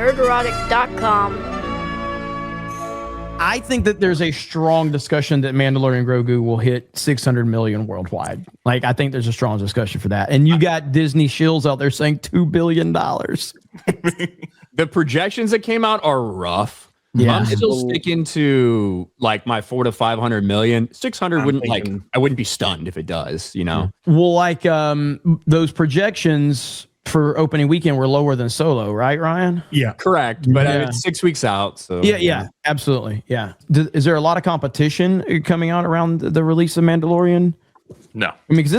nerderotic.com. I think that there's a strong discussion that Mandalorian Grogu will hit 600 million worldwide. Like, I think there's a strong discussion for that. And you got Disney shills out there saying $2 billion. The projections that came out are rough. Yeah. I'm still sticking to like my 400 to 500 million. 600 wouldn't I wouldn't be stunned if it does, you know? Well, like those projections for opening weekend were lower than Solo, right, Ryan? Yeah, correct. But it's 6 weeks out, so yeah, absolutely, yeah. Is there a lot of competition coming out around the release of Mandalorian? No, I mean, because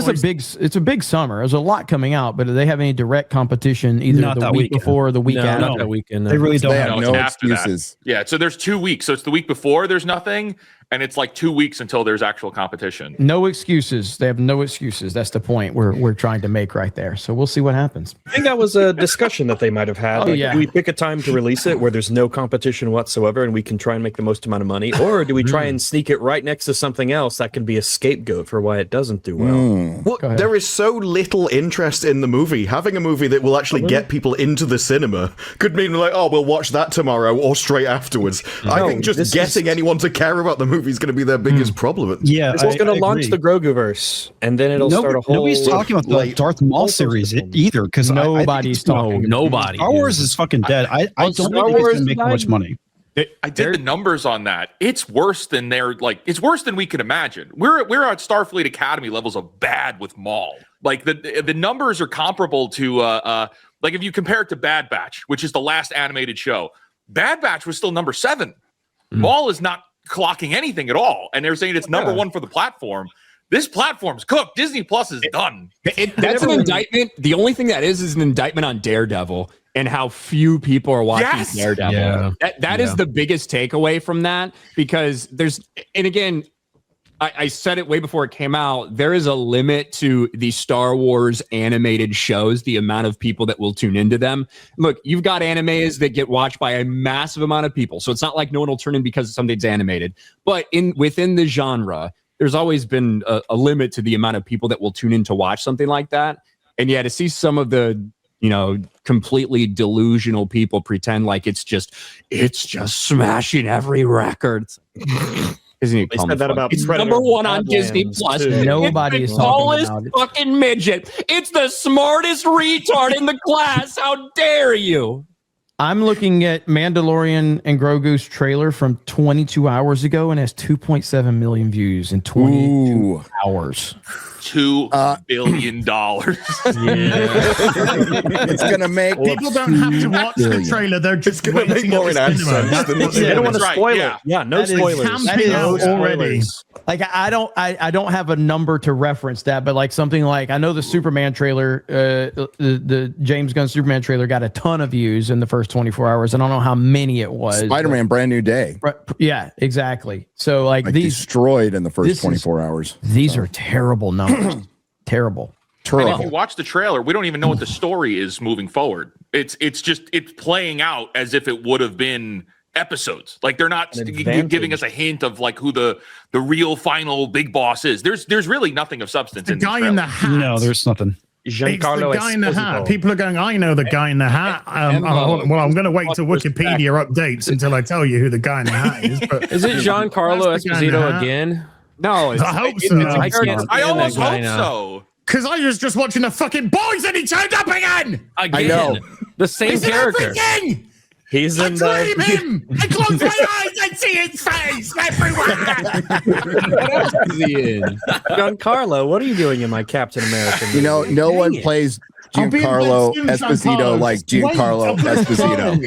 it's a big summer. There's a lot coming out, but do they have any direct competition either Not the that week weekend. before or the week after? Not that weekend. No. they really don't They have have it's no after that. excuses. Yeah, so there's 2 weeks. So it's the week before there's nothing, and it's like 2 weeks until there's actual competition. No excuses. They have no excuses. That's the point we're trying to make right there. So we'll see what happens. I think that was a discussion that they might have had. Oh, Like, yeah. do we pick a time to release it where there's no competition whatsoever and we can try and make the most amount of money? Or do we try and sneak it right next to something else that can be a scapegoat for why it doesn't do well? Well, there is so little interest in the movie. Having a movie that will actually get people into the cinema could mean like, oh, we'll watch that tomorrow or straight afterwards. I think just getting anyone to care about the movie is going to be their biggest problem. Yeah, This is going to launch the Groguverse, and then it'll start a whole... Nobody's talking about the Darth Maul series either, because Nobody's talking. Nobody. Star Wars is fucking dead. I don't think it's going to make much money. I did the numbers on that. It's worse than it's worse than we could imagine. We're at Starfleet Academy levels of bad with Maul. Like the numbers are comparable to like if you compare it to Bad Batch, which is the last animated show. Bad Batch was still number 7. Maul is not clocking anything at all, and they're saying it's number 1 for the platform. This platform's cooked. Disney Plus is done. That's an indictment. The only thing that is an indictment on Daredevil and how few people are watching Daredevil. Yeah. That is the biggest takeaway from that, because and again, I said it way before it came out, there is a limit to the Star Wars animated shows, the amount of people that will tune into them. Look, you've got animes that get watched by a massive amount of people, so it's not like no one will turn in because something's animated. But within the genre, there's always been a limit to the amount of people that will tune in to watch something like that. And yeah, to see some of the completely delusional people pretend like it's just smashing every record. They said that about it's Predator number 1 on Disney Plus. Nobody it's is the talking tallest about it. fucking midget. It's the smartest retard in the class. How dare you? I'm looking at Mandalorian and Grogu's trailer from 22 hours ago and has 2.7 million views in 22 hours. $2 billion. It's gonna make People don't have to watch the trailer; they're just going to make more in AdSense. They don't want to That's right, spoil yeah. it. Yeah, no That is spoilers. camping out already. Like I don't have a number to reference that, but like something like I know the Superman trailer, the James Gunn Superman trailer got a ton of views in the first 24 hours. I don't know how many it was. Spider-Man Brand New Day. Yeah, exactly. So like these destroyed in the first 24 hours. These are terrible numbers. Terrible. And if you watch the trailer, we don't even know what the story is moving forward. It's playing out as if it would have been episodes. Like they're not giving us a hint of like who the real final big boss is. There's really nothing of substance in The guy in the hat. No, there's nothing. It's the guy in the hat. People are going, I know the guy in the hat. Well, I'm going to wait till Wikipedia updates until I tell you who the guy in the hat is. But is it Giancarlo That's the guy in the Esposito hat. again? No, I hope so. I almost hope so. Because I was just watching the fucking boys and he turned up again. Again. I know. The same He's in character. everything. He's I in dream the... him. I close my eyes and see his face everywhere. what else is he in? Giancarlo, what are you doing in my Captain America movie? You know, no one plays Giancarlo Esposito like Giancarlo Esposito.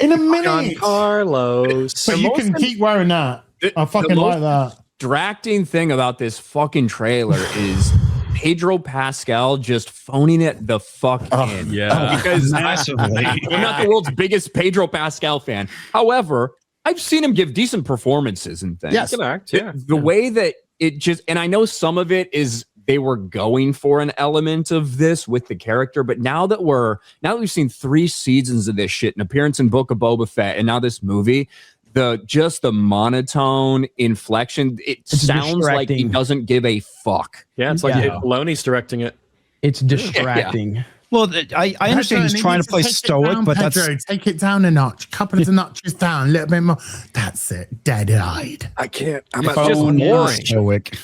In a minute. Giancarlo. So you can keep wearing that. I fucking like that. Distracting thing about this fucking trailer is Pedro Pascal just phoning it the fuck in. Yeah. Because Massively. I'm not the world's biggest Pedro Pascal fan. However, I've seen him give decent performances and things. Yes. Good act, yeah. The way that it just, and I know some of it is they were going for an element of this with the character, but now that we've seen 3 seasons of this shit, an appearance in Book of Boba Fett, and now this movie, the monotone inflection, it's sounds like he doesn't give a fuck. Yeah, it's like Filoni's directing it. It's distracting. Well, I understand he's trying to play stoic, but Pedro, take it down a notch, couple of notches down, a little bit more. That's it, dead-eyed. I can't. I'm just boring. stoic.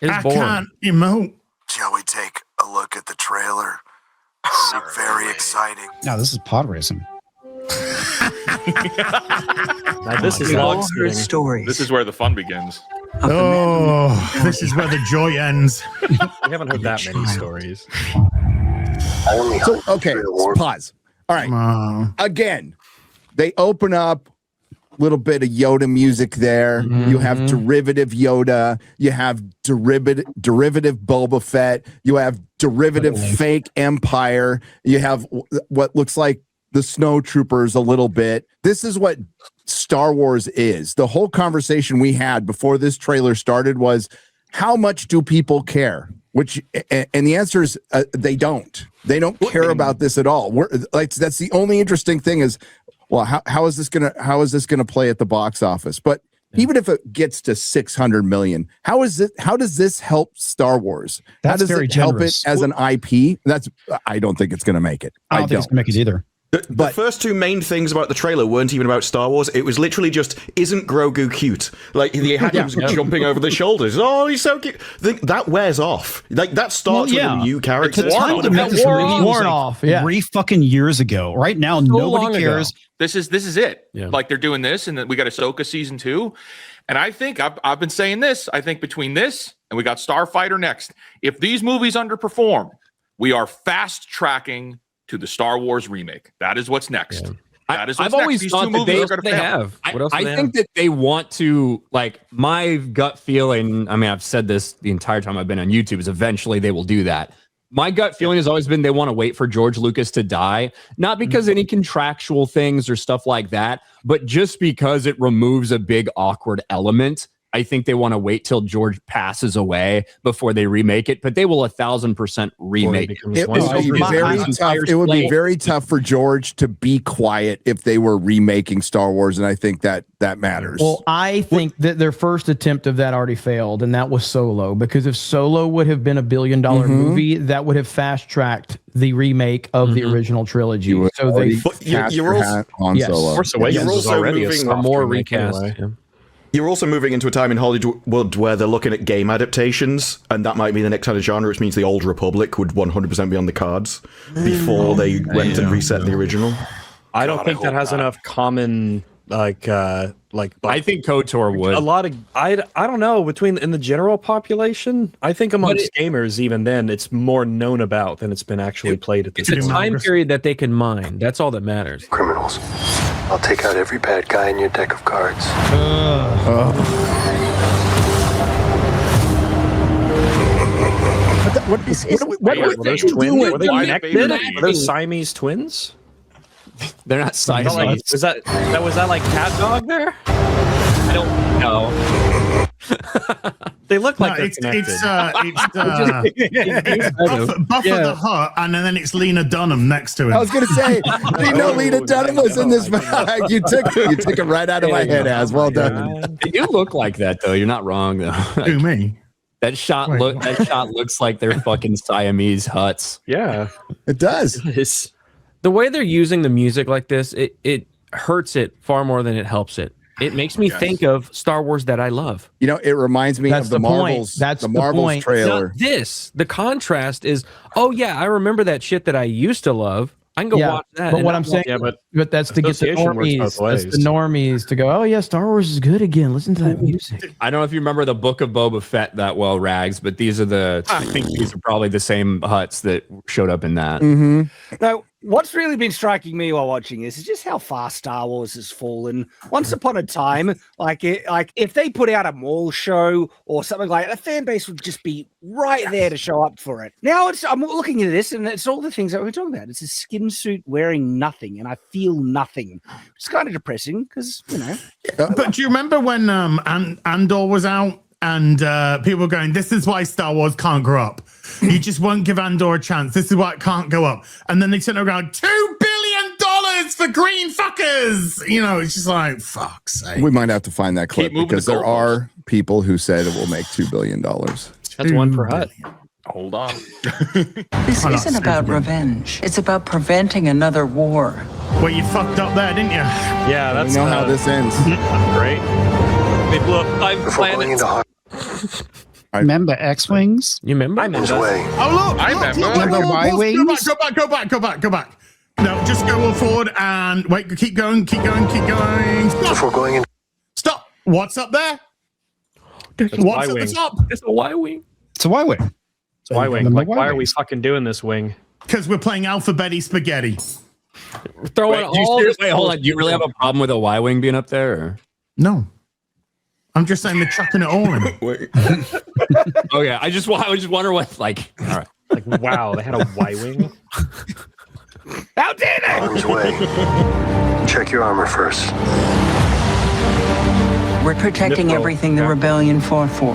I can't emote. Shall we take a look at the trailer? Very exciting. No, this is pod racing. Now, this is log splitting. Stories. This is where the fun begins. Oh, this is where the joy ends. We haven't heard that many stories. So, okay, pause. All right. Again, they open up a little bit of Yoda music there. You have derivative Yoda. You have derivative Boba Fett. You have derivative fake Empire. You have what looks like the Snow Troopers a little bit. This is what Star Wars is. The whole conversation we had before this trailer started was, how much do people care? And the answer is they don't. They don't care about this at all. That's the only interesting thing is, well, how is this gonna play at the box office? But even if it gets to 600 million, how does this help Star Wars? How does it help it as an IP? I don't think it's gonna make it. I don't think it's gonna make it either. The first two main things about the trailer weren't even about Star Wars. It was literally just, isn't Grogu cute? Like, they had him jumping over the shoulders. Oh, he's so cute. That wears off. Like, that starts with a new character. It's time to make this movie worn off. Yeah. 3 fucking years ago. Right now, nobody cares. This is it. Yeah. Like, they're doing this, and then we got Ahsoka season 2. And I think I've been saying this. I think between this and we got Starfighter next, if these movies underperform, we are fast tracking to the Star Wars remake. That is what's next. Yeah. That is what's I've always next. thought that they have. I think that they want to, like, my gut feeling, I mean, I've said this the entire time I've been on YouTube, is eventually they will do that. My gut feeling has always been they want to wait for George Lucas to die, not because any contractual things or stuff like that, but just because it removes a big awkward element. I think they want to wait till George passes away before they remake it, but they will 1,000% remake it. It would be very tough for George to be quiet if they were remaking Star Wars, and I think that matters. Well, I think that their first attempt of that already failed, and that was Solo, because if Solo would have been $1 billion movie, that would have fast-tracked the remake of the original trilogy. So they you're also Solo. Force Awakens was already a more recast. You're also moving into a time in Hollywood where they're looking at game adaptations, and that might be the next kind of genre, which means the Old Republic would 100% be on the cards before they went and reset the original. I don't think that has enough common, I think KOTOR would. A lot of, I don't know, in the general population, I think amongst gamers, even then, it's more known about than it's been actually played at this point. It's a time period that they can mine. That's all that matters. Criminals. I'll take out every bad guy in your deck of cards. What are those twins? Were they connected? Are those Siamese twins? They're not Siamese. Was that like cat dog there? I don't know. They look like it's Buffer the Hutt, and then it's Lena Dunham next to him. I was going to say, I didn't know Lena Dunham was in this bag. You took it right out of my head, Az. Well done. They do look like that, though. You're not wrong, though. Who, me? That shot looks like they're fucking Siamese huts. Yeah, it does. The way they're using the music like this, it hurts it far more than it helps it. It makes me think of Star Wars that I love. You know, it reminds me of the Marvels. That's the Marvels trailer. Not this. The contrast is, oh yeah, I remember that shit that I used to love. I can go watch that. But what I'm saying, but that's to get the normies to go, oh yeah, Star Wars is good again. Listen to that music. I don't know if you remember the Book of Boba Fett that well, Rags, but I think these are probably the same huts that showed up in that. Now, what's really been striking me while watching this is just how far Star Wars has fallen. Once upon a time, like if they put out a mall show or something like that, the fan base would just be right there to show up for it. Now I'm looking at this, and it's all the things that we're talking about. It's a skin suit wearing nothing, and I feel nothing. It's kind of depressing because, you know. But do you remember when Andor was out? And people were going, this is why Star Wars can't grow up. You just won't give Andor a chance. This is why it can't go up. And then they turned around, $2 billion for green fuckers. You know, it's just like, fuck's sake. We might have to find that clip because there are people who said it will make $2 billion. That's one per hut. Hold on. This isn't about revenge. It's about preventing another war. Well, you fucked up there, didn't you? Yeah, that's You know how this ends. great. They blew up 5 Before going into planets. Remember X-Wings? You remember? harm's way. Oh, look. I look, remember. look, Remember look, Y-Wings? Go back. No, just go forward and wait, keep going. Stop. Before going into Stop. What's up there? What's at the top? It's a Y-Wing. It's a Y-Wing. Y-Wing. Remember Like, why are we Y-Wings? fucking doing this, Wing? Because we're playing alphabeti spaghetti. Throwing Wait, all this. wait, hold on. Do you really have a problem with a Y-Wing being up there? Or? No. I'm just saying they're chucking it all in. Okay, I just wonder what, like, all right. Like, wow, they had a Y-Wing? How dare they? harm's way. Check your armor first. We're protecting everything the rebellion fought for.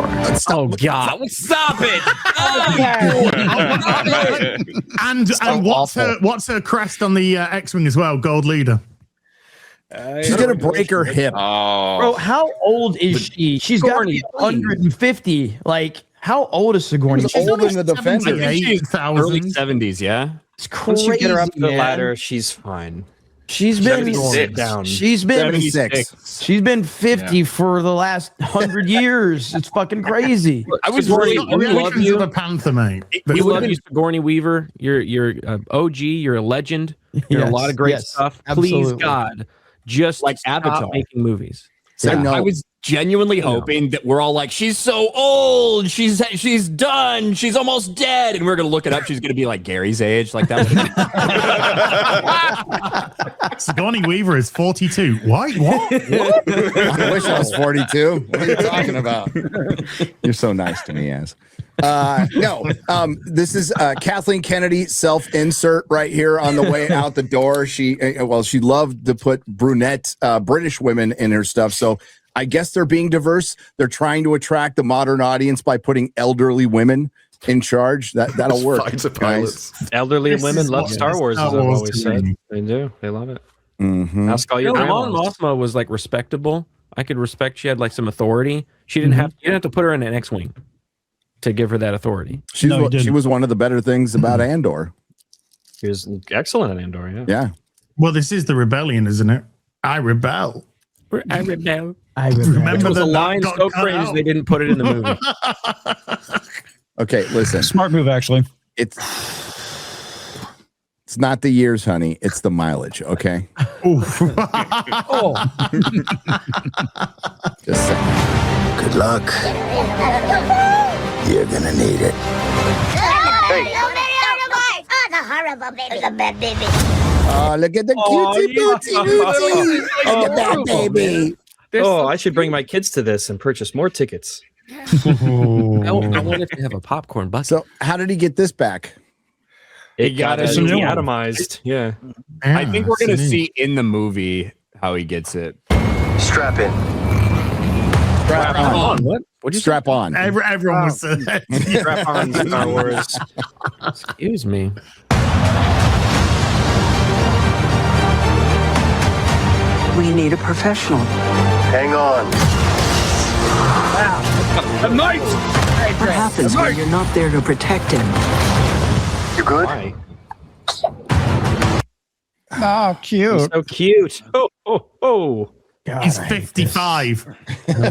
Oh God! Stop it! And what's her crest on the X-Wing as well? Gold leader. She's gonna break her hip. Oh. Bro, how old is she? She's got to be Sigourney, 150. Like, how old is Sigourney? She's older than the Defender. I think she's early 70s, yeah? It's crazy, Once you get her up the man. ladder, she's fine. She's been 76. Down. She's been 76. She's been 50 for the last 100 years. It's fucking crazy. I was Sigourney, worried. we love you. The Panther, mate. We love you, Sigourney Weaver. You're OG. You're a legend. You're a lot of great stuff. Please, absolutely. God, just Like stop Avatar. making movies. I was genuinely hoping that we're all like, she's so old, she's done, she's almost dead, and we're gonna look it up. She's gonna be like Gary's age, like that. Sigourney Weaver is 42. What? I wish I was 42. What are you talking about? You're so nice to me, Az. This is Kathleen Kennedy self-insert right here on the way out the door. She loved to put brunette British women in her stuff. So I guess they're being diverse. They're trying to attract the modern audience by putting elderly women in charge. That'll work. Fighter guys. pilots. Elderly This women is love what- Star Wars, as Star I've Wars always to said. me. They do. They love it. Mhm. Ask all your Mon grandmas. Mothma was like respectable. I could respect she had like some authority. She didn't have. You didn't have to put her in an X-wing to give her that authority. She didn't. was one of the better things about Andor. He was excellent at Andor, yeah. Yeah. Well, this is the rebellion, isn't it? I rebel. I rebel. Remember It was a that line got so cut cringe out? they didn't put it in the movie. Okay, listen. Smart move, actually. It's not the years, honey. It's the mileage. Okay. Oh, Just saying. Good luck. You're gonna need it. Oh, look at the cutesy bootsy bootsy. Look at that baby. I should bring my kids to this and purchase more tickets. I want it to have a popcorn bucket. So, how did he get this back? It got us a new one. atomized. Yeah. I think we're gonna see in the movie how he gets it. Strap in. Strap on. What? What'd you Strap on. Everyone was Strap on Star Wars. say? Excuse me. We need a professional. Hang on. What happens when you're not there to protect him? You good? Why? Oh, cute. So cute. Oh. He's 55. He's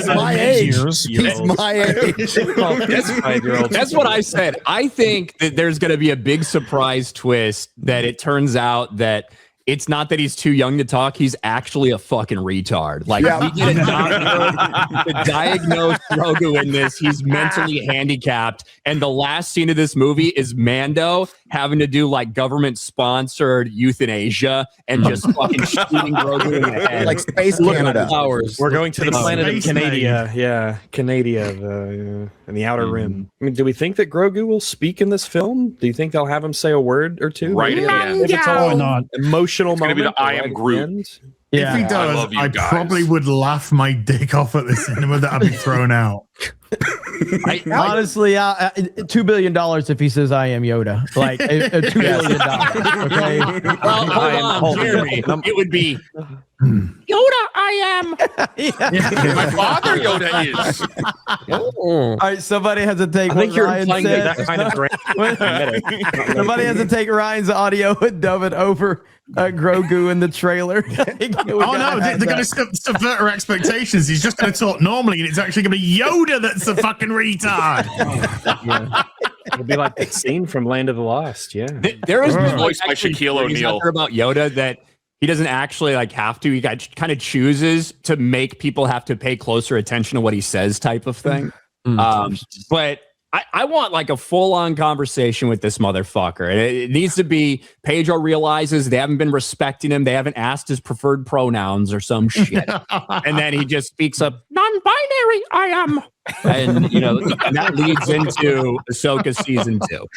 my age. He's my age. That's 5-year-old. That's what I said. I think that there's going to be a big surprise twist that it turns out that it's not that he's too young to talk. He's actually a fucking retard. Like, we get a doctor to diagnose Grogu in this. He's mentally handicapped. And the last scene of this movie is Mando having to do like government-sponsored euthanasia and just fucking shooting Grogu in the head. Like Space Look at Canada. flowers. We're going to the planet of Space Canada. Yeah, Canada, in the Outer Rim. I mean, do we think that Grogu will speak in this film? Do you think they'll have him say a word or two? Right at the end. If it's all Why not? emotional It's gonna be moment. the I right am at Groot. the end? If he I does, love you I guys. probably would laugh my dick off at the cinema that I'd be thrown out. honestly, $2 billion if he says I am Yoda. Like $2 billion. Okay. Well, hold on, Jeremy. It would be Yoda, I am. My father Yoda is. All right, somebody has to take. I think what you're Ryan implying said. that kind of brand. Somebody has to take Ryan's audio and dub it over Grogu in the trailer. Oh no, they're going to subvert our expectations. He's just going to talk normally, and it's actually going to be Yoda that's a fucking retard. Yeah. It'll be like that scene from Land of the Lost. Yeah. There is Voiced by Shaquille O'Neal. about Yoda that he doesn't actually like have to. He kind of chooses to make people have to pay closer attention to what he says, type of thing. But I want like a full-on conversation with this motherfucker. It needs to be Pedro realizes they haven't been respecting him. They haven't asked his preferred pronouns or some shit. And then he just speaks up, non-binary, I am. And, you know, that leads into Ahsoka season 2.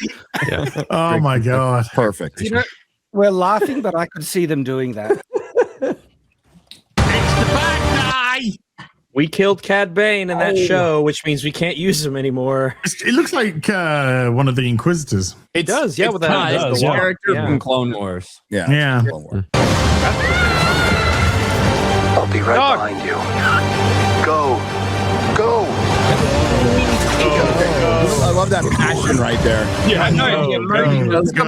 Yeah. Oh my God. Perfect. You know, we're laughing, but I could see them doing that. It's the bad guy. We killed Cad Bane in that show, which means we can't use him anymore. It looks like one of the Inquisitors. It does, yeah. It's with that, the character from Clone Wars. Yeah. Yeah. I'll be right behind you. Go. Go. I love that passion right there. Yeah, I know. Let's go.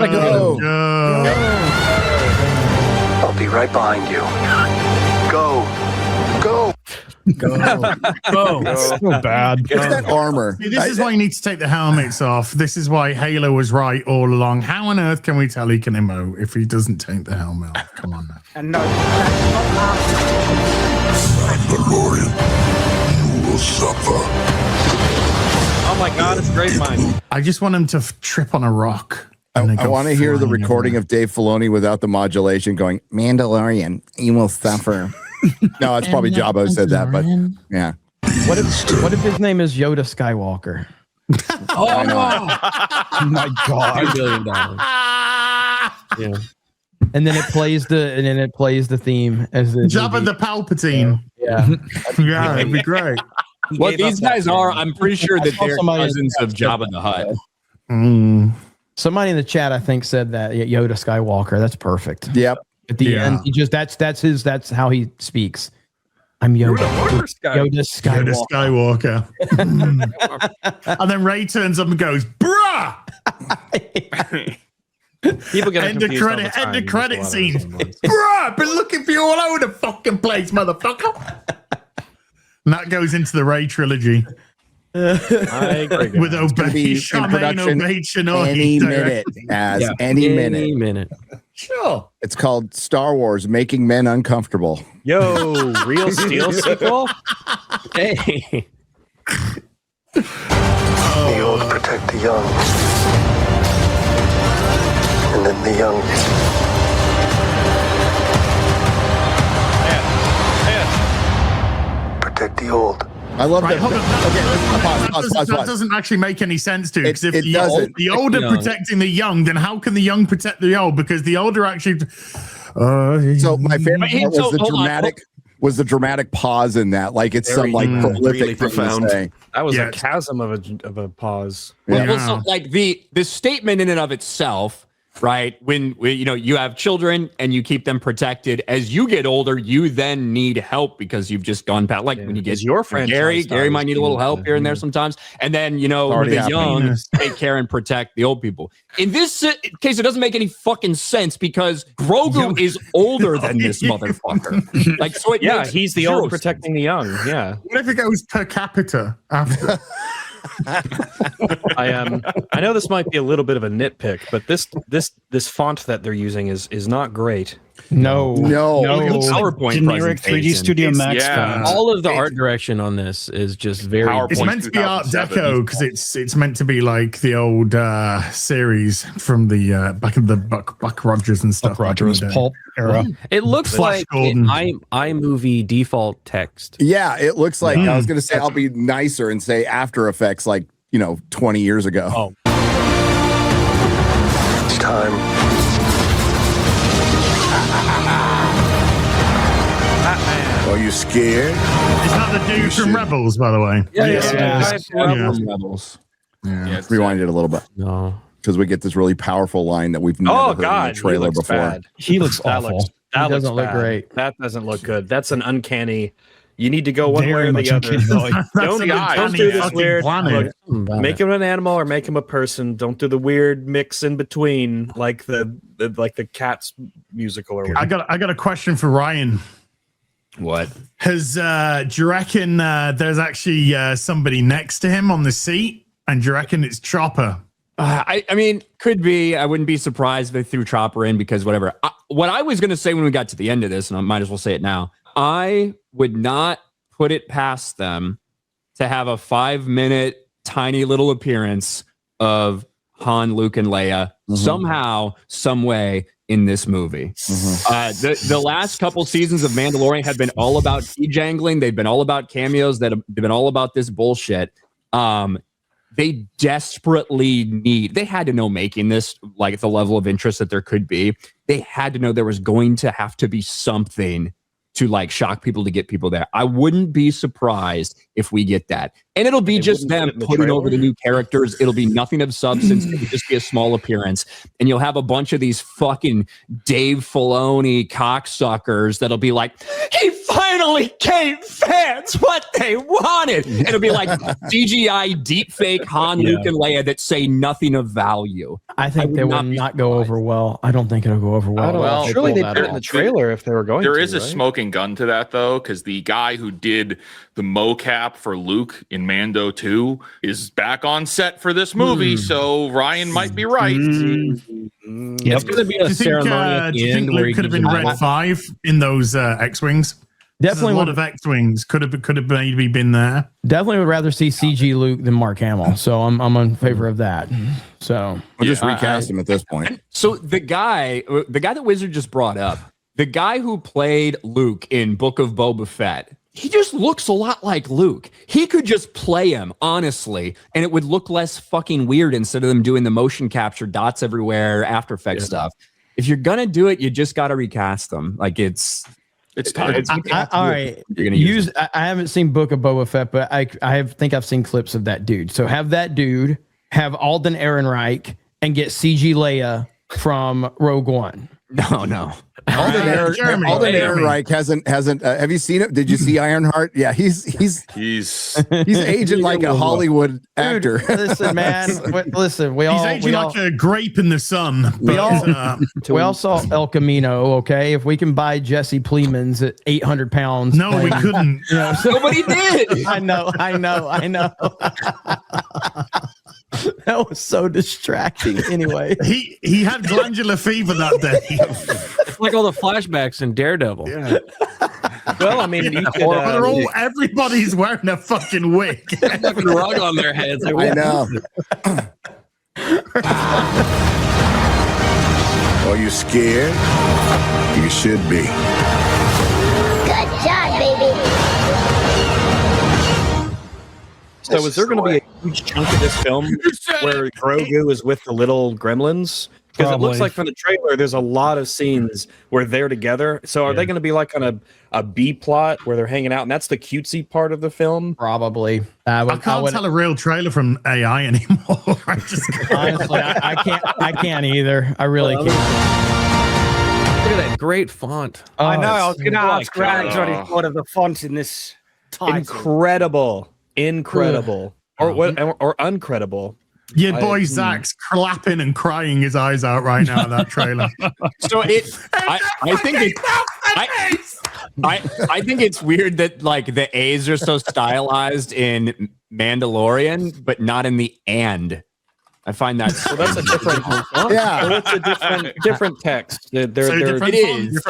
I'll be right behind you. Go. Go. So bad. It's that armor. See, this is why you need to take the helmets off. This is why Halo was right all along. How on earth can we tell he can emote if he doesn't take the helmet off? Come on now. And no, that's not Mandalorian, you will suffer. Oh my God, it's great mine. I just want him to trip on a rock. I want to hear the recording of Dave Filoni without the modulation going, Mandalorian, you will suffer. No, it's probably Jabba who said that, but yeah. What if his name is Yoda Skywalker? Oh my God. $2 billion. Yeah. And then it plays the theme as the Jabba the Palpatine. Yeah. Yeah, it'd be great. What these guys are, I'm pretty sure that they're cousins of Jabba the Hutt. Somebody in the chat, I think, said that Yoda Skywalker. That's perfect. Yep. At the end, he just that's how he speaks. I'm Yoda. Yoda Skywalker. And then Ray turns up and goes, bruh! People get End the credit scene. Bruh, I've been looking for you all over the fucking place, motherfucker. And that goes into the Ray trilogy. I agree. With Obey, any minute, any minute. Sure. It's called Star Wars: Making Men Uncomfortable. Yo, real Steel sequel? Hey. The old protect the young. And then the young. Protect the old. I love Right, that. That doesn't actually make any sense to because if the old are No. protecting the young, then how can the young protect the old? Because the old are actually. So my favorite part was the dramatic pause in that, like it's some like prolific really thing to profound. say. That was Yeah. a chasm of a pause. Well, so, like the statement in and of itself, right? When you have children and you keep them protected, as you get older, you then need help because you've just gone past. Like when you get your friend, Gary might need a little help here and there sometimes, and then with the young, take care and protect the old people. In this case, it doesn't make any fucking sense because Grogu is older than this motherfucker. Like, so it he's the old protecting the young. Yeah. What if it goes per capita after? I know this might be a little bit of a nitpick, but this font that they're using is not great. No. PowerPoint Generic 3D Studio Max font. All of the art direction on this is just very. It's meant to be Art Deco because it's meant to be like the old series from the back in the Buck Rogers and stuff. Buck Rogers pulp era. It looks Flash like Gordon. iMovie default text. Yeah, it looks like I was going to say I'll be nicer and say After Effects like 20 years ago. Oh. It's time. Are you scared? Is that the dude from Rebels, by the way? Rebels. Yeah, rewind it a little bit. No. Because we get this really powerful line that we've never heard in a trailer before. He looks That awful. It doesn't look great. That doesn't look good. That's an uncanny. You need to go one way Very or much the other. Don't do this weird. Look, make him an animal or make him a person. Don't do the weird mix in between, like the Cats musical. Or whatever. I got a question for Ryan. What do you reckon there's actually somebody next to him on the seat, and do you reckon it's Chopper? I mean, could be. I wouldn't be surprised if they threw Chopper in because whatever. What I was going to say when we got to the end of this, and I might as well say it now, I would not put it past them to have a 5-minute tiny little appearance of Han, Luke, and Leia somehow, some way in this movie. The last couple seasons of Mandalorian have been all about key jangling. They've been all about cameos. They've been all about this bullshit. They desperately they had to know making this, like the level of interest that there could be, they had to know there was going to have to be something to like shock people to get people there. I wouldn't be surprised if we get that. And it'll be just them putting over the new characters. It'll be nothing of substance. It'll just be a small appearance. And you'll have a bunch of these fucking Dave Filoni cocksuckers that'll be like, he finally gave fans what they wanted. And it'll be like CGI deepfake Han, Luke, and Leia that say nothing of value. I think they will not go over well. I don't think it'll go over well. Well, surely they put it in the trailer if they were going There to, is a right? smoking gun to that, though, because the guy who did the mocap for Luke in Mando 2 is back on set for this movie, so Ryan might be right. It's going to be a ceremony at Do the you think end where Luke could have been Red 5 in those X-Wings? Definitely a lot of X-Wings could have maybe been there. Definitely would rather see CG Luke than Mark Hamill. So I'm in favor of that. So we'll just recast him at this point. So the guy that Wizard just brought up, the guy who played Luke in Book of Boba Fett, he just looks a lot like Luke. He could just play him, honestly, and it would look less fucking weird instead of them doing the motion capture dots everywhere, After Effects stuff. If you're gonna do it, you just got to recast them. Like it's time. All right. You're gonna use I haven't seen Book of Boba Fett, but I think I've seen clips of that dude. So have that dude have Alden Ehrenreich and get CG Leia from Rogue One. No. Alden Ehrenreich hasn't. Have you seen it? Did you see Ironheart? Yeah, he's aging like a Hollywood actor. Listen, man. We all aging like a grape in the sun. We all saw El Camino. Okay, if we can buy Jesse Plemons at 800 pounds, no, we couldn't. Nobody did. I know. That was so distracting. Anyway, he had glandular fever that day. Like all the flashbacks in Daredevil. Yeah. Well, I mean, everybody's wearing a fucking wig, fucking rug on their heads. I know. Are you scared? You should be. Good job, baby. So is there going to be a huge chunk of this film where Grogu is with the little gremlins? Because it looks like from the trailer, there's a lot of scenes where they're together. So are they going to be like on a B plot where they're hanging out, and that's the cutesy part of the film? Probably. I can't tell a real trailer from AI anymore. Honestly, I can't either. I really can't. Look at that great font. I know. I was going to ask Rags what he thought of the font in this title. Incredible. Or uncredible. Yeah, boy, Zach's clapping and crying his eyes out right now. That trailer. So I think it's weird that like the A's are so stylized in Mandalorian, but not in the and. I find that so that's a different so it's a different text. They're different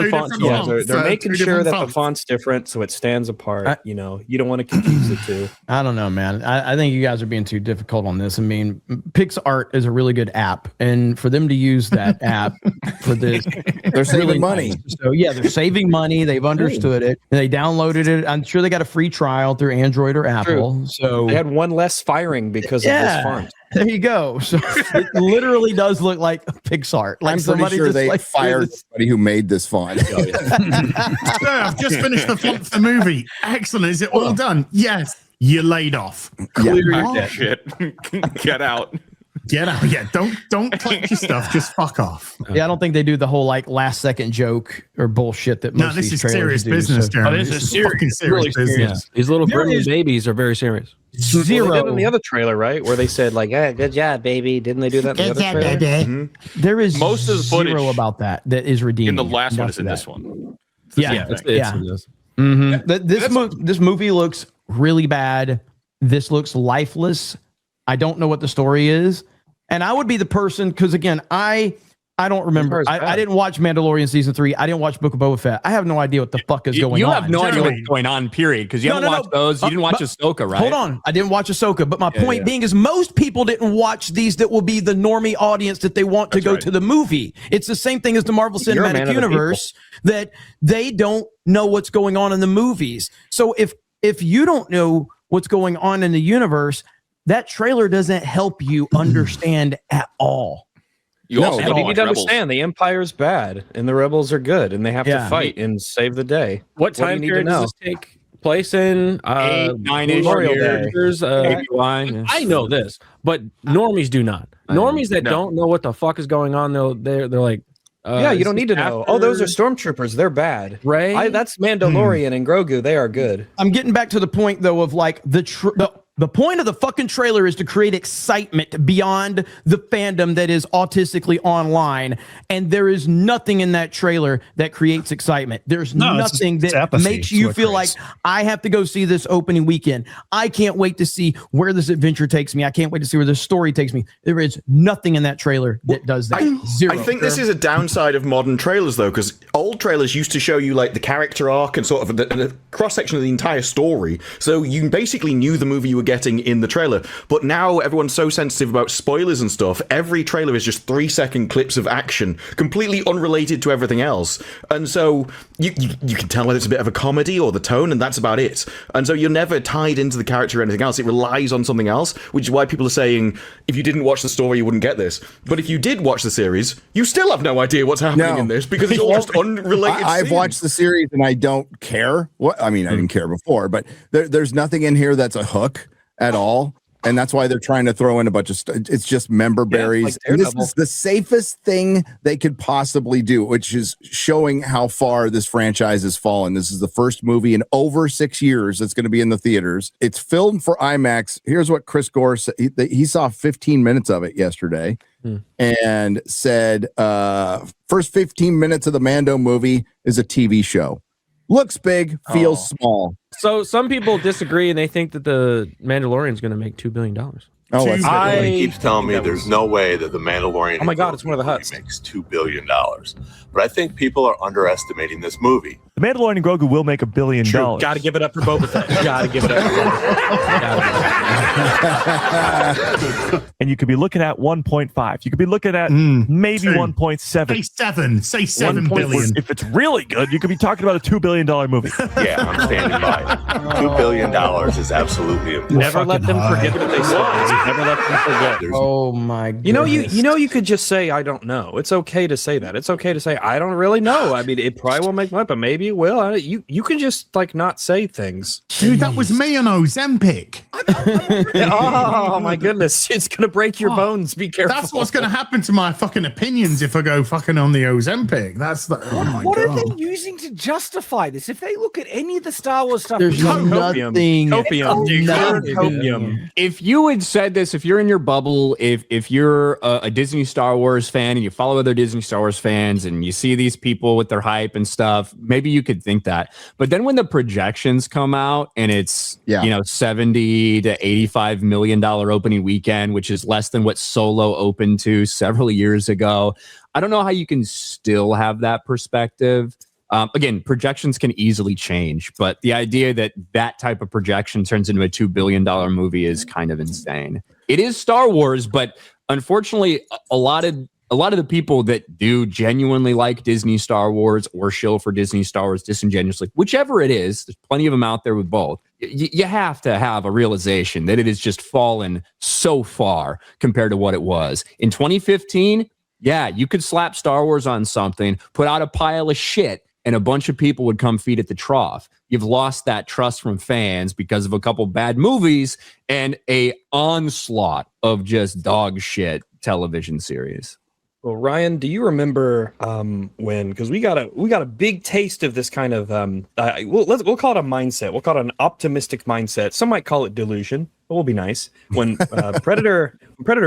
fonts. Yeah, they're making sure that the font's different so it stands apart. You don't want to confuse the two. I don't know, man. I think you guys are being too difficult on this. I mean, PixArt is a really good app, and for them to use that app for this, they're saving money. So yeah, they're saving money. They've understood it. And they downloaded it. I'm sure they got a free trial through Android or Apple. True. So they had one less firing because of this font. There you go. So it literally does look like PixArt. Like I'm somebody pretty sure just they fired somebody who made this font. So I've just finished the font for the movie. Excellent. Is it all done? Yes. You're laid off. Clear your shit. Get out. Get out. Yeah, don't collect your stuff. Just fuck off. Yeah, I don't think they do the whole like last second joke or bullshit that most No, this of these is serious do, business, so. Jeremy. this is fucking serious business. Yeah. These little There gremlin is- babies are very serious. Zero. Well, they did in the other trailer, right? Where they said like, "Hey, good job, baby." Didn't they do that in the other trailer? There is Most of the zero footage about that is redeemed. in the last one is in Enough this of that. one. Yeah, It's This movie looks really bad. This looks lifeless. I don't know what the story is, and I would be the person because again, I don't remember. I didn't watch Mandalorian season 3. I didn't watch Book of Boba Fett. I have no idea what the fuck is going on. You have no idea what's going on, period, because you haven't watched those. You didn't watch Ahsoka, right? Hold on. I didn't watch Ahsoka, but my point being is most people didn't watch these that will be the normie audience that they want to go to the movie. It's the same thing as the Marvel Cinematic Universe that they don't know what's going on in the movies. So if you don't know what's going on in the universe, that trailer doesn't help you understand at all. You need to understand the Empire's bad and the Rebels are good, and they have to fight and save the day. What time period does this take place in? 8-9-ish years. I know this, but normies do not. Normies that don't know what the fuck is going on, they're like, yeah, you don't need to know. Oh, those are stormtroopers. They're bad. Right? That's Mandalorian and Grogu. They are good. I'm getting back to the point though of like the point of the fucking trailer is to create excitement beyond the fandom that is autistically online, and there is nothing in that trailer that creates excitement. There's nothing that makes you feel like I have to go see this opening weekend. I can't wait to see where this adventure takes me. I can't wait to see where this story takes me. There is nothing in that trailer that does that. Zero. I think this is a downside of modern trailers, though, because old trailers used to show you like the character arc and sort of the cross section of the entire story, so you basically knew the movie you were getting in the trailer. But now everyone's so sensitive about spoilers and stuff. Every trailer is just 3-second clips of action, completely unrelated to everything else. And so you can tell whether it's a bit of a comedy or the tone, and that's about it. And so you're never tied into the character or anything else. It relies on something else, which is why people are saying if you didn't watch the story, you wouldn't get this. But if you did watch the series, you still have no idea what's happening in this because it's all just unrelated. I've watched the series and I don't care. I didn't care before, but there's nothing in here that's a hook at all, and that's why they're trying to throw in a bunch of stuff. It's just member berries. And this is the safest thing they could possibly do, which is showing how far this franchise has fallen. This is the first movie in over 6 years that's going to be in the theaters. It's filmed for IMAX. Here's what Chris Gore said. He saw 15 minutes of it yesterday and said first 15 minutes of the Mando movie is a TV show. Looks big, feels small. So some people disagree and they think that the Mandalorian is going to make $2 billion. Oh, he keeps telling me there's no way that the Mandalorian. Oh my God, it's one of the Hutts. Makes $2 billion, but I think people are underestimating this movie. The Mandalorian and Grogu will make $1 billion. Got to give it up for Boba Fett. Got to give it up for Boba Fett. And you could be looking at 1.5. You could be looking at maybe 1.7. Say 7 billion. If it's really good, you could be talking about a $2 billion movie. Yeah, I'm standing by it. $2 billion is absolutely important. Never let them forget what they said. Never let them forget. Oh my goodness. You could just say I don't know. It's okay to say that. It's okay to say I don't really know. I mean, it probably won't make money, but maybe it will. You can just like not say things. Dude, that was me on Ozempic. Oh my goodness, it's gonna break your bones. Be careful. That's what's gonna happen to my fucking opinions if I go fucking on the Ozempic. That's the what are they using to justify this? If they look at any of the Star Wars stuff, there's nothing. Copium. If you had said this, if you're in your bubble, if you're a Disney Star Wars fan and you follow other Disney Star Wars fans and you see these people with their hype and stuff, maybe you could think that. But then when the projections come out and it's $70 to $85 million opening weekend, which is less than what Solo opened to several years ago, I don't know how you can still have that perspective. Again, projections can easily change, but the idea that that type of projection turns into a $2 billion movie is kind of insane. It is Star Wars, but unfortunately, a lot of the people that do genuinely like Disney Star Wars or shill for Disney Star Wars disingenuously, whichever it is, there's plenty of them out there with both. You have to have a realization that it has just fallen so far compared to what it was. In 2015, yeah, you could slap Star Wars on something, put out a pile of shit, and a bunch of people would come feed at the trough. You've lost that trust from fans because of a couple bad movies and a onslaught of just dog shit television series. Well, Ryan, do you remember when? Because we got a big taste of this kind of we'll call it a mindset. We'll call it an optimistic mindset. Some might call it delusion. It will be nice when Predator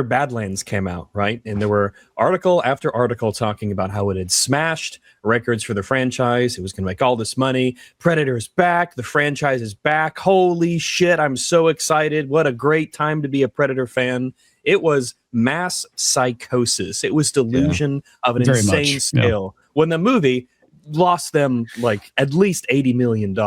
Badlands came out, right? And there were article after article talking about how it had smashed records for the franchise. It was going to make all this money. Predator's back. The franchise is back. Holy shit! I'm so excited. What a great time to be a Predator fan. It was mass psychosis. It was delusion of an insane scale. Yeah. When the movie lost them like at least $80 million.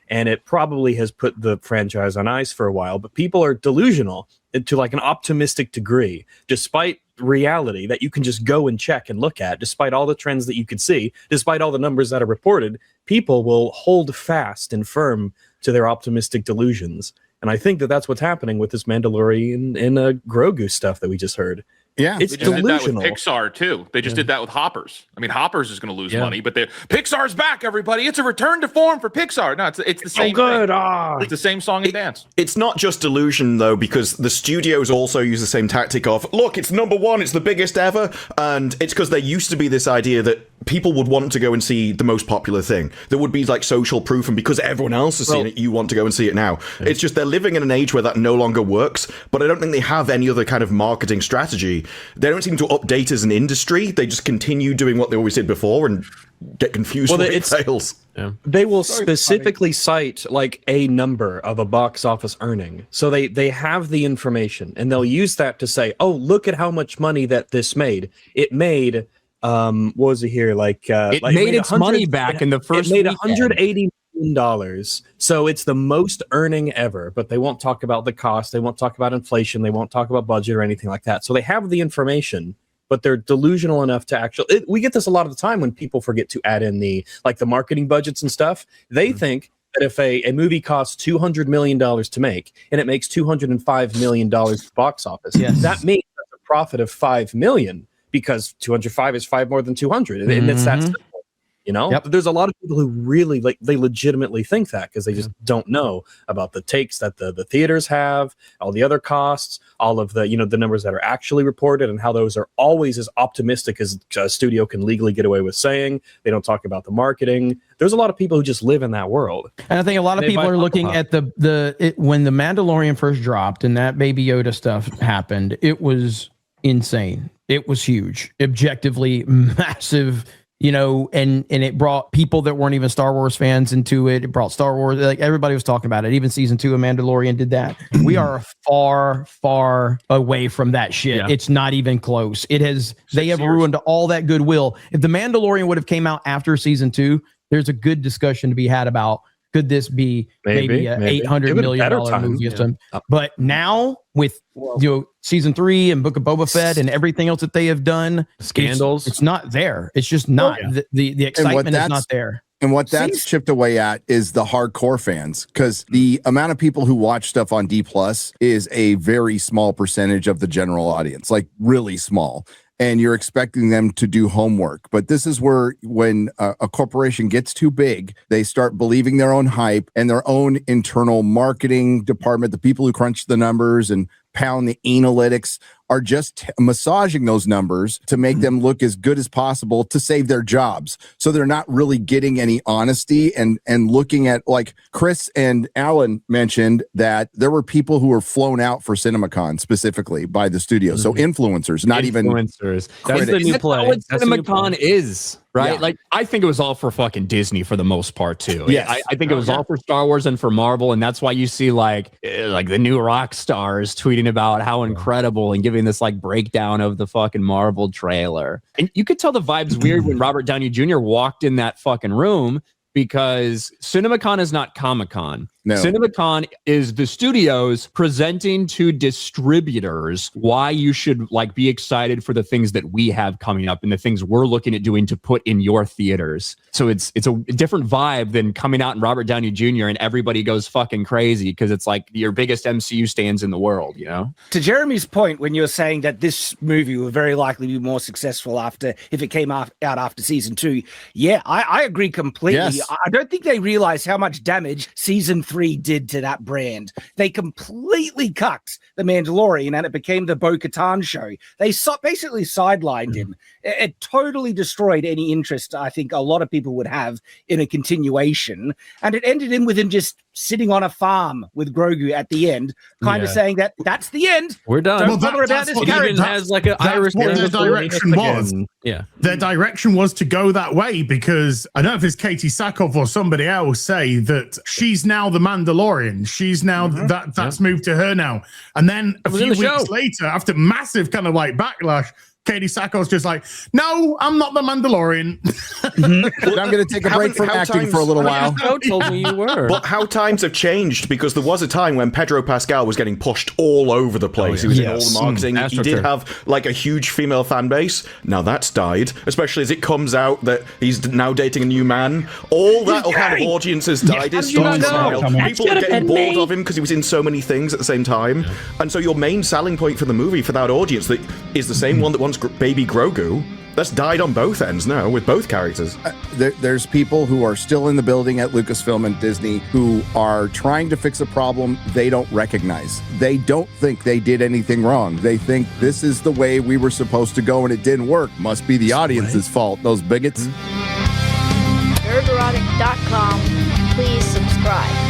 And it probably has put the franchise on ice for a while, but people are delusional to like an optimistic degree, despite reality that you can just go and check and look at, despite all the trends that you could see, despite all the numbers that are reported, people will hold fast and firm to their optimistic delusions. And I think that that's what's happening with this Mandalorian and Grogu stuff that we just heard. Yeah, they it's just delusional. did that with Pixar too. They just did that with Hoppers. I mean, Hoppers is going to lose money, but Pixar's back. Everybody, it's a return to form for Pixar. No, it's the same. Good. It's the same song and dance. It's not just delusion though, because the studios also use the same tactic of, look, it's number one, it's the biggest ever, and it's because there used to be this idea that people would want to go and see the most popular thing. There would be like social proof, and because everyone else has seen it, you want to go and see it now. Yeah. It's just they're living in an age where that no longer works, but I don't think they have any other kind of marketing strategy. They don't seem to update as an industry. They just continue doing what they always did before and get confused when it fails. Yeah. They will specifically cite like a number of a box office earning. So they have the information and they'll use that to say, oh, look at how much money that this made. It made what was it here? It made its money back in the first It made weekend. $180 million. So it's the most earning ever, but they won't talk about the cost. They won't talk about inflation. They won't talk about budget or anything like that. So they have the information, but they're delusional enough to actually, we get this a lot of the time when people forget to add in the marketing budgets and stuff. They think that if a movie costs $200 million to make and it makes $205 million box office, that means that's a profit of $5 million. Because 205 is 5 more than 200, and it's that simple, you know. Yep. There's a lot of people who really they legitimately think that because they just don't know about the takes that the theaters have, all the other costs, all of the the numbers that are actually reported, and how those are always as optimistic as a studio can legally get away with saying. They don't talk about the marketing. There's a lot of people who just live in that world, and I think a lot of people are looking at when the Mandalorian first dropped and that Baby Yoda stuff happened. It was insane. It was huge, objectively massive, and it brought people that weren't even Star Wars fans into it. It brought Star Wars, like everybody was talking about it. Even season 2 of Mandalorian did that. We are far, far away from that shit. Yeah. It's not even close. They have ruined all that goodwill. If the Mandalorian would have came out after season 2, there's a good discussion to be had about, could this be maybe an $800 million movie or something? But now with season 3 and Book of Boba Fett and everything else that they have done, scandals, it's not there. It's just not the excitement is not there. And what that's chipped away at is the hardcore fans, because the amount of people who watch stuff on D+ is a very small percentage of the general audience, like really small. And you're expecting them to do homework. But this is where when a corporation gets too big, they start believing their own hype and their own internal marketing department, the people who crunch the numbers and pound the analytics, are just massaging those numbers to make them look as good as possible to save their jobs. So they're not really getting any honesty and looking at, like Chris and Alan mentioned, that there were people who were flown out for CinemaCon specifically by the studio. So influencers, not even influencers. That's the new play. That's what CinemaCon is, right? Yeah. Like, I think it was all for fucking Disney for the most part too. Yes. I think it was all for Star Wars and for Marvel, and that's why you see like the new rock stars tweeting about how incredible and giving this like breakdown of the fucking Marvel trailer. And you could tell the vibe's weird when Robert Downey Jr. walked in that fucking room, because CinemaCon is not Comic-Con. No. CinemaCon is the studios presenting to distributors why you should like be excited for the things that we have coming up and the things we're looking at doing to put in your theaters. So it's a different vibe than coming out in Robert Downey Jr. and everybody goes fucking crazy because it's like your biggest MCU stands in the world, you know? To Jeremy's point, when you're saying that this movie will very likely be more successful if it came out after season 2, yeah, I agree completely. Yes. I don't think they realize how much damage season 3 did to that brand. They completely cucked the Mandalorian and it became the Bo-Katan show. They basically sidelined him. It totally destroyed any interest I think a lot of people would have in a continuation. And it ended in with him just sitting on a farm with Grogu at the end, kind of saying that that's the end. We're done. Don't bother about this character. Even has like an Irish what their direction was. Yeah. Their direction was to go that way because I don't know if it's Katie Sackhoff or somebody else say that she's now the Mandalorian. She's now that's moved to her now. And then a few weeks later, after massive kind of like backlash, Katie Sackhoff's just like, no, I'm not the Mandalorian. I'm going to take a break from acting for a little while. Joe told me you were. But how times have changed, because there was a time when Pedro Pascal was getting pushed all over the place. He was in all the marketing. He did have like a huge female fan base. Now that's died, especially as it comes out that he's now dating a new man. All that kind of audience has died. It's People are getting bored of him because he was in so many things at the same time. And so your main selling point for the movie, for that audience that is the same one that wants baby Grogu, that's died on both ends now with both characters. There's people who are still in the building at Lucasfilm and Disney who are trying to fix a problem they don't recognize. They don't think they did anything wrong. They think this is the way we were supposed to go and it didn't work. Must be the audience's fault, those bigots. Nerdrotic.com. Please subscribe.